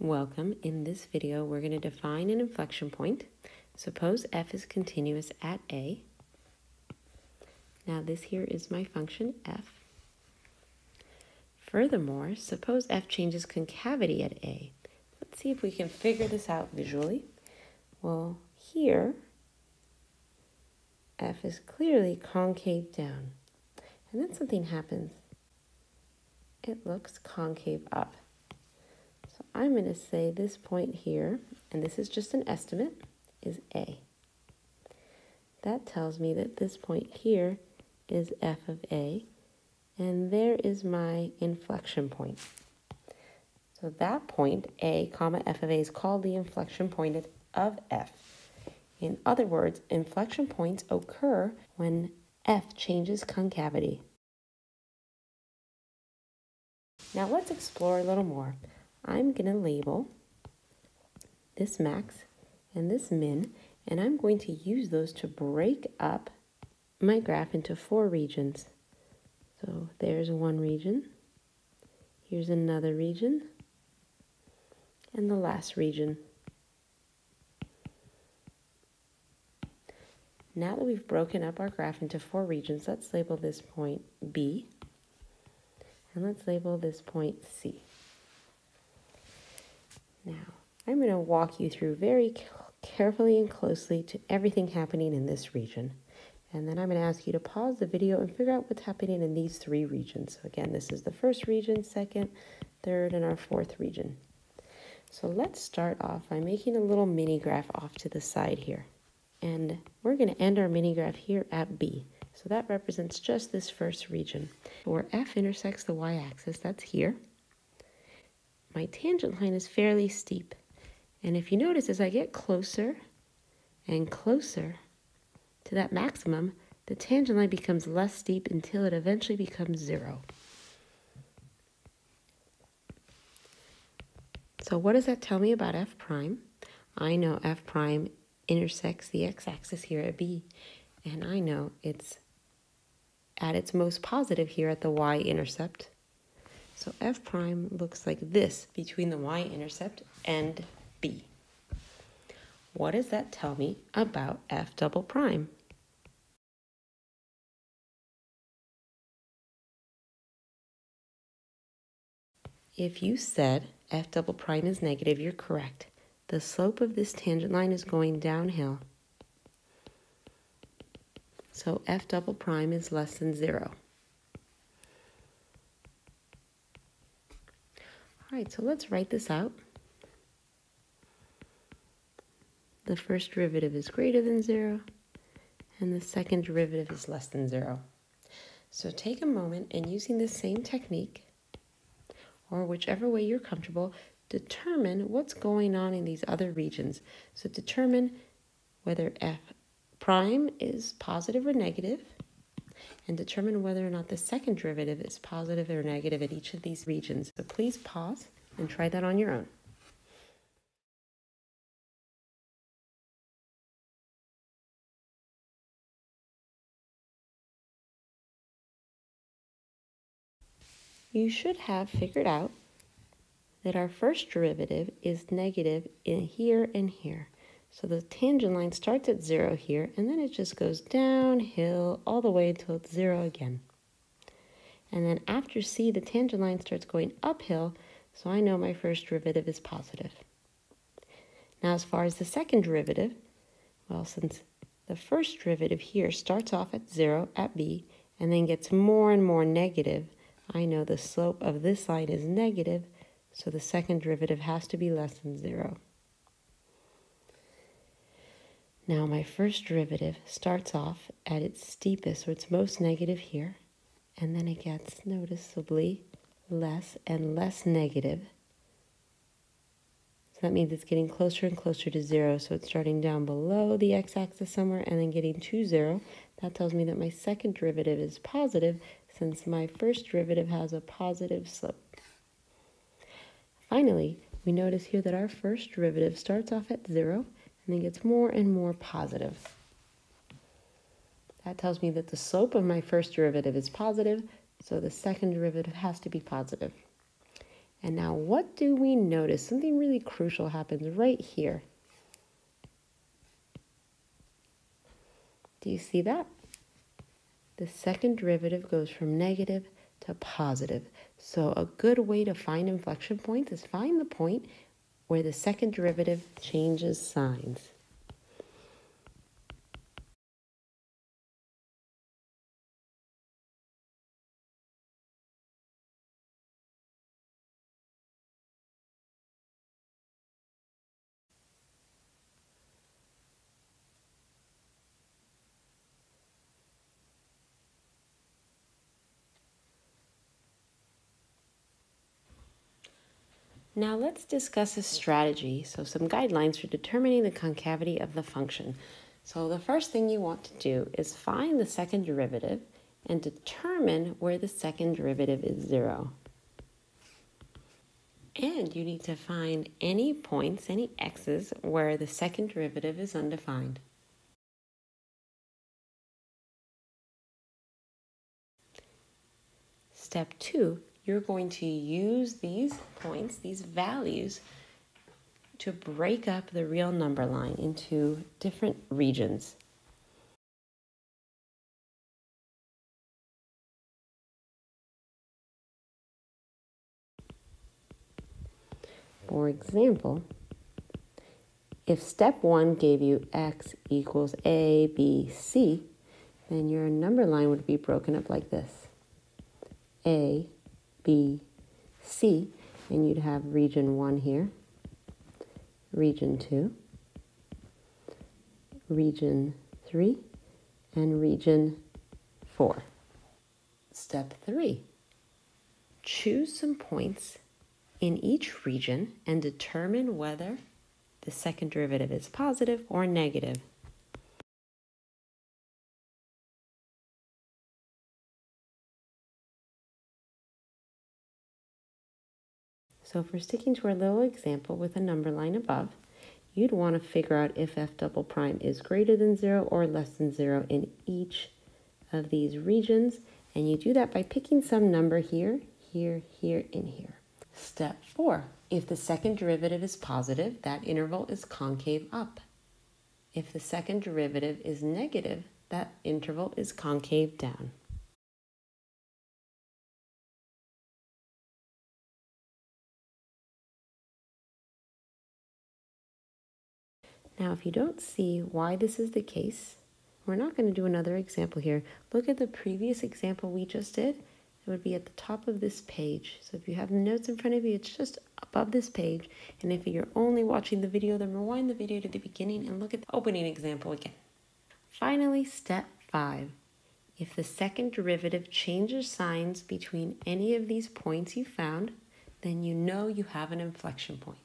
Welcome. In this video, we're going to define an inflection point. Suppose f is continuous at a. Now this here is my function f. Furthermore, suppose f changes concavity at a. Let's see if we can figure this out visually. Well, here, f is clearly concave down. And then something happens. It looks concave up. So I'm going to say this point here, and this is just an estimate, is A. That tells me that this point here is f of A, and there is my inflection point. So that point, A, comma, f of A, is called the inflection point of f. In other words, inflection points occur when f changes concavity. Now let's explore a little more. I'm going to label this max and this min, and I'm going to use those to break up my graph into 4 regions. So there's one region, here's another region, and the last region. Now that we've broken up our graph into 4 regions, let's label this point B, and let's label this point C. Now, I'm going to walk you through very carefully and closely to everything happening in this region. And then I'm going to ask you to pause the video and figure out what's happening in these 3 regions. So again, this is the first region, second, third, and our 4th region. So let's start off by making a little mini graph off to the side here. And we're going to end our mini graph here at B. So that represents just this first region. Where F intersects the y-axis, that's here. My tangent line is fairly steep. And if you notice, as I get closer and closer to that maximum, the tangent line becomes less steep until it eventually becomes 0. So what does that tell me about f prime? I know f prime intersects the x-axis here at B, and I know it's at its most positive here at the y-intercept. So f prime looks like this between the y-intercept and B. What does that tell me about f double prime? If you said f double prime is negative, you're correct. The slope of this tangent line is going downhill. So f double prime is less than 0. All right, so let's write this out. The first derivative is greater than 0, and the second derivative is less than 0. So take a moment and using the same technique, or whichever way you're comfortable, determine what's going on in these other regions. So determine whether f prime is positive or negative, and determine whether or not the second derivative is positive or negative at each of these regions. So please pause and try that on your own. You should have figured out that our first derivative is negative in here and here. So the tangent line starts at 0 here, and then it just goes downhill all the way until it's 0 again. And then after C, the tangent line starts going uphill, so I know my first derivative is positive. Now as far as the second derivative, well, since the first derivative here starts off at 0 at B, and then gets more and more negative, I know the slope of this line is negative, so the second derivative has to be less than 0. Now my first derivative starts off at its steepest, or its most negative here, and then it gets noticeably less and less negative. So that means it's getting closer and closer to 0, so it's starting down below the x-axis somewhere and then getting to 0. That tells me that my second derivative is positive, since my first derivative has a positive slope. Finally, we notice here that our first derivative starts off at 0 and then gets more and more positive. That tells me that the slope of my first derivative is positive, so the second derivative has to be positive. And now what do we notice? Something really crucial happens right here. Do you see that? The second derivative goes from negative to positive. So a good way to find inflection points is find the point where the second derivative changes signs. Now let's discuss a strategy, so some guidelines for determining the concavity of the function. So the first thing you want to do is find the second derivative and determine where the second derivative is 0. And you need to find any points, any x's, where the second derivative is undefined. Step 2, you're going to use these points, these values, to break up the real number line into different regions. For example, if step 1 gave you x equals a, b, c, then your number line would be broken up like this. A, B, C, and you'd have region 1 here, region 2, region 3, and region 4. Step 3, choose some points in each region and determine whether the second derivative is positive or negative. So if we're sticking to our little example with a number line above, you'd want to figure out if f double prime is greater than 0 or less than 0 in each of these regions. And you do that by picking some number here, here, here, and here. Step 4, if the second derivative is positive, that interval is concave up. If the second derivative is negative, that interval is concave down. Now, if you don't see why this is the case, we're not going to do another example here. Look at the previous example we just did. It would be at the top of this page. So if you have the notes in front of you, it's just above this page. And if you're only watching the video, then rewind the video to the beginning and look at the opening example again. Finally, step 5. If the second derivative changes signs between any of these points you found, then you know you have an inflection point.